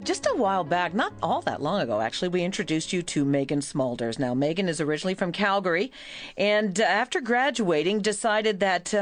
Just a while back, not all that long ago, actually, we introduced you to Maeghan Smulders. Now, Maeghan is originally from Calgary, and after graduating, decided that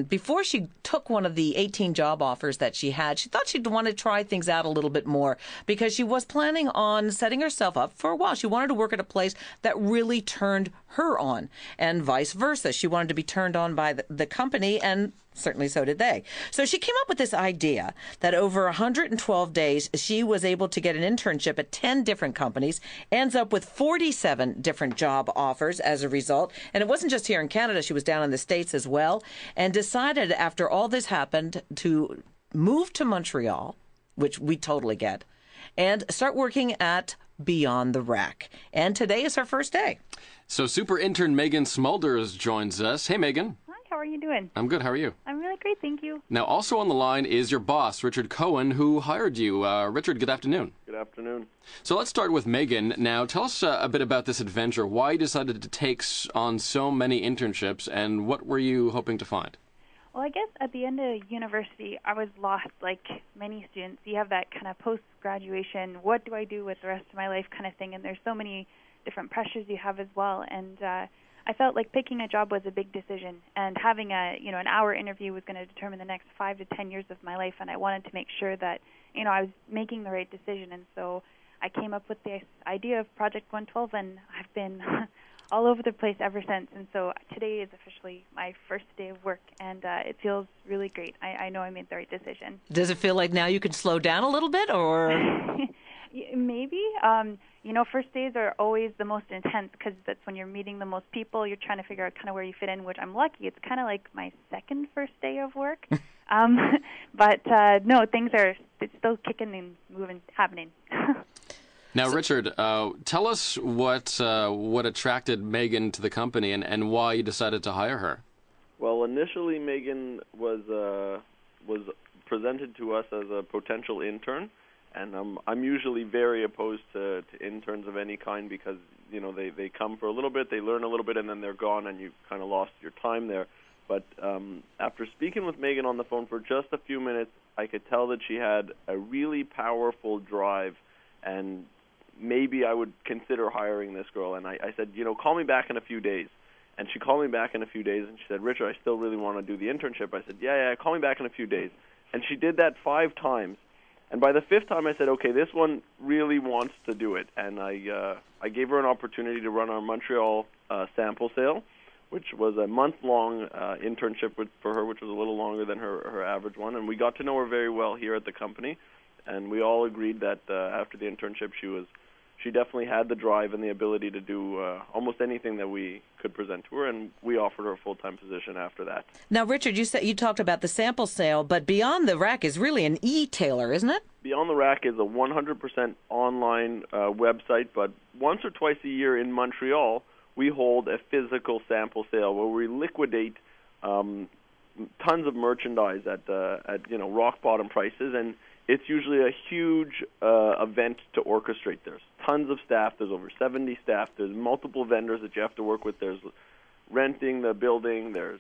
before she took one of the 18 job offers that she had, she thought she'd want to try things out a little bit more because she was planning on setting herself up for a while. She wanted to work at a place that really turned her on, and vice versa. She wanted to be turned on by the company, and certainly so did they. So she came up with this idea that over 112 days, she was able to get an internship at 10 different companies, ends up with 47 different job offers as a result. And it wasn't just here in Canada. She was down in the States as well, and decided after all this happened to move to Montreal, which we totally get, and start working at Beyond the Rack. And today is her first day. So super intern Maeghan Smulders joins us. Hey, Maeghan. How are you doing? I'm good. How are you? I'm really great, thank you. Now, also on the line is your boss, Richard Cohene, who hired you. Richard, good afternoon. Good afternoon. So let's start with Maeghan. Now, tell us a bit about this adventure. Why you decided to take on so many internships, and what were you hoping to find? Well, I guess at the end of university, I was lost like many students. You have that kind of post-graduation, what do I do with the rest of my life kind of thing, and there's so many different pressures you have as well. And I felt like picking a job was a big decision, and having an hour interview was going to determine the next 5 to 10 years of my life, and I wanted to make sure that I was making the right decision. And so I came up with this idea of Project 112, and I've been all over the place ever since. And so today is officially my first day of work, and it feels really great. I know I made the right decision. Does it feel like now you can slow down a little bit, or? Maybe. First days are always the most intense because that's when you're meeting the most people. You're trying to figure out kind of where you fit in, which I'm lucky. It's kind of like my second first day of work. No, things are still kicking and moving, happening. Now, Richard, tell us what attracted Maeghan to the company and why you decided to hire her. Well, initially Maeghan was presented to us as a potential intern. And I'm usually very opposed to interns of any kind because, they come for a little bit, they learn a little bit, and then they're gone, and you've kind of lost your time there. But after speaking with Maeghan on the phone for just a few minutes, I could tell that she had a really powerful drive, and maybe I would consider hiring this girl. And I said, call me back in a few days. And she called me back in a few days, and she said, Richard, I still really want to do the internship. I said, yeah, call me back in a few days. And she did that 5 times. And by the 5th time, I said, okay, this one really wants to do it. And I gave her an opportunity to run our Montreal sample sale, which was a month-long internship for her, which was a little longer than her average one. And we got to know her very well here at the company. And we all agreed that after the internship, she definitely had the drive and the ability to do almost anything that we could present to her, and we offered her a full-time position after that. Now, Richard, you talked about the sample sale, but Beyond the Rack is really an e-tailer, isn't it? Beyond the Rack is a 100% online website, but once or twice a year in Montreal, we hold a physical sample sale where we liquidate tons of merchandise at rock-bottom prices, and it's usually a huge event to orchestrate. There's tons of staff. There's over 70 staff. There's multiple vendors that you have to work with. There's renting the building. There's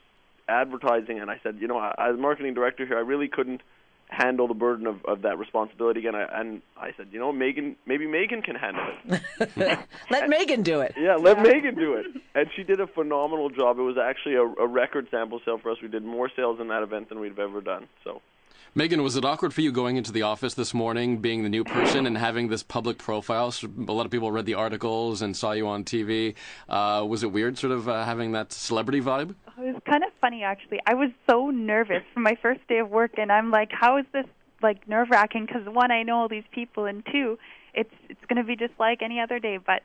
advertising. And I said, as marketing director here, I really couldn't handle the burden of that responsibility again. And I said, maybe Maeghan can handle it. Let Maeghan do it. Yeah, let Maeghan do it. And she did a phenomenal job. It was actually a record sample sale for us. We did more sales in that event than we've ever done. So. Maeghan, was it awkward for you going into the office this morning, being the new person and having this public profile? So a lot of people read the articles and saw you on TV. Was it weird sort of having that celebrity vibe? It was kind of funny, actually. I was so nervous for my first day of work, and I'm like, how is this nerve-wracking? Because one, I know all these people, and two, it's going to be just like any other day. But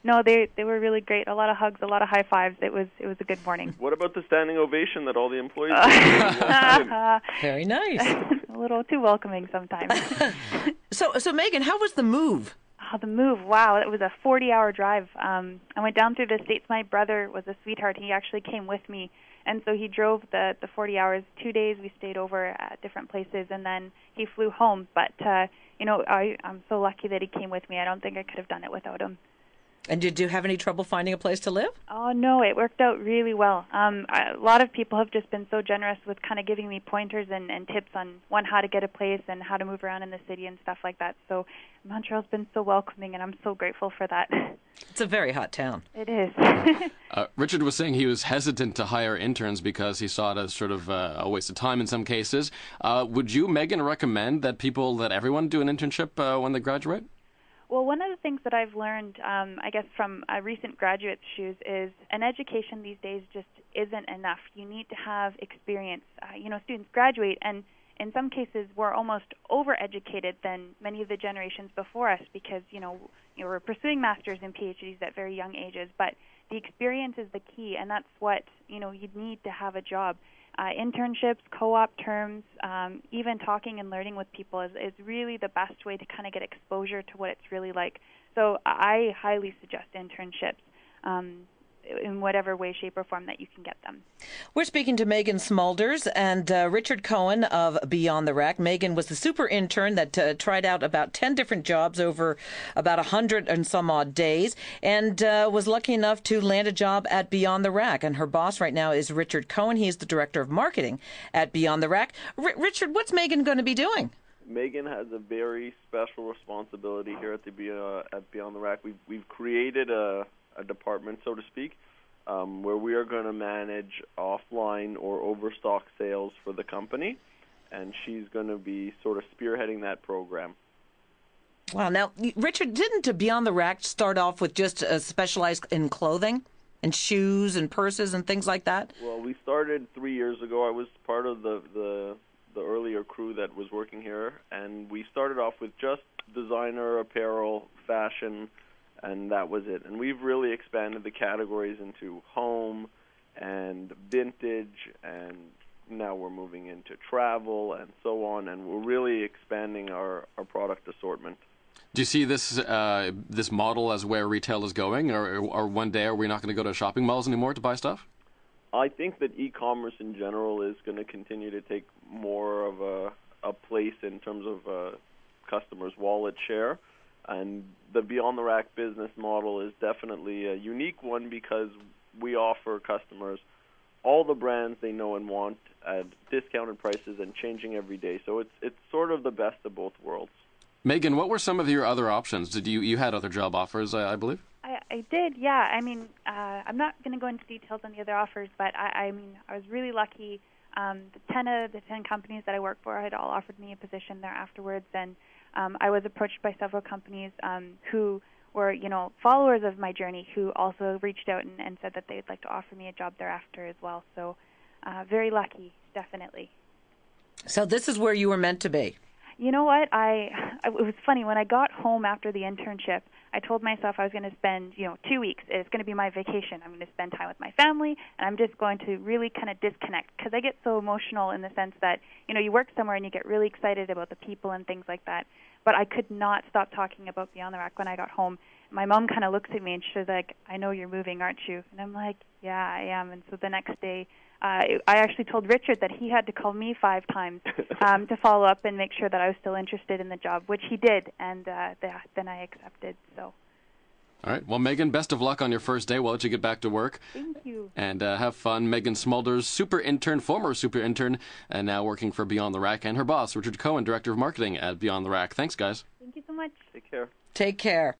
no, they were really great. A lot of hugs, a lot of high fives. It was a good morning. What about the standing ovation that all the employees did? Very nice. A little too welcoming sometimes. So Maeghan, how was the move? Oh, the move, wow, it was a 40-hour drive. I went down through the States. My brother was a sweetheart. He actually came with me, and so he drove the 40 hours. 2 days we stayed over at different places, and then he flew home. But, I'm so lucky that he came with me. I don't think I could have done it without him. And did you have any trouble finding a place to live? Oh, no, it worked out really well. A lot of people have just been so generous with kind of giving me pointers and tips on, one, how to get a place and how to move around in the city and stuff like that. So Montreal's been so welcoming, and I'm so grateful for that. It's a very hot town. It is. Richard was saying he was hesitant to hire interns because he saw it as sort of a waste of time in some cases. Would you, Maeghan, recommend that everyone do an internship when they graduate? Well, one of the things that I've learned, I guess, from a recent graduate's shoes is an education these days just isn't enough. You need to have experience. Students graduate, and in some cases we're almost overeducated than many of the generations before us because, we're pursuing masters and PhDs at very young ages, but the experience is the key, and that's what, you'd need to have a job. Internships, co-op terms, even talking and learning with people is really the best way to kind of get exposure to what it's really like. So I highly suggest internships in whatever way, shape, or form that you can get them. We're speaking to Maeghan Smulders and Richard Cohene of Beyond the Rack. Maeghan was the super intern that tried out about 10 different jobs over about 100 and some odd days and was lucky enough to land a job at Beyond the Rack. And her boss right now is Richard Cohene. He's the director of marketing at Beyond the Rack. Richard, what's Maeghan going to be doing? Maeghan has a very special responsibility here at Beyond the Rack. We've created a department, so to speak, where we are going to manage offline or overstock sales for the company, and she's going to be sort of spearheading that program. Wow. Now, Richard, didn't Beyond the Rack start off with just specialized in clothing and shoes and purses and things like that? Well, we started 3 years ago. I was part of the earlier crew that was working here, and we started off with just designer apparel, fashion, and that was it. And we've really expanded the categories into home and vintage, and now we're moving into travel and so on, and we're really expanding our product assortment. Do you see this model as where retail is going, or one day are we not going to go to shopping malls anymore to buy stuff? I think that e-commerce in general is going to continue to take more of a place in terms of customers' wallet share. And the Beyond the Rack business model is definitely a unique one because we offer customers all the brands they know and want at discounted prices and changing every day. So it's sort of the best of both worlds. Maeghan, what were some of your other options? Did you had other job offers, I believe? I did, yeah. I mean, I'm not going to go into details on the other offers, but I was really lucky. The 10 of the 10 companies that I work for had all offered me a position there afterwards, and I was approached by several companies who were, followers of my journey who also reached out and said that they'd like to offer me a job thereafter as well. So very lucky, definitely. So this is where you were meant to be. You know what? It was funny. When I got home after the internship, I told myself I was going to spend, 2 weeks. It's going to be my vacation. I'm going to spend time with my family, and I'm just going to really kind of disconnect because I get so emotional in the sense that, you work somewhere and you get really excited about the people and things like that. But I could not stop talking about Beyond the Rack when I got home. My mom kind of looks at me and she's like, "I know you're moving, aren't you?" And I'm like, "Yeah, I am." And so the next day, I actually told Richard that he had to call me 5 times to follow up and make sure that I was still interested in the job, which he did, and then I accepted. So. All right. Well, Maeghan, best of luck on your first day. We'll let you get back to work. Thank you. And have fun. Maeghan Smulders, former super intern, and now working for Beyond the Rack, and her boss, Richard Cohene, Director of Marketing at Beyond the Rack. Thanks, guys. Thank you so much. Take care. Take care.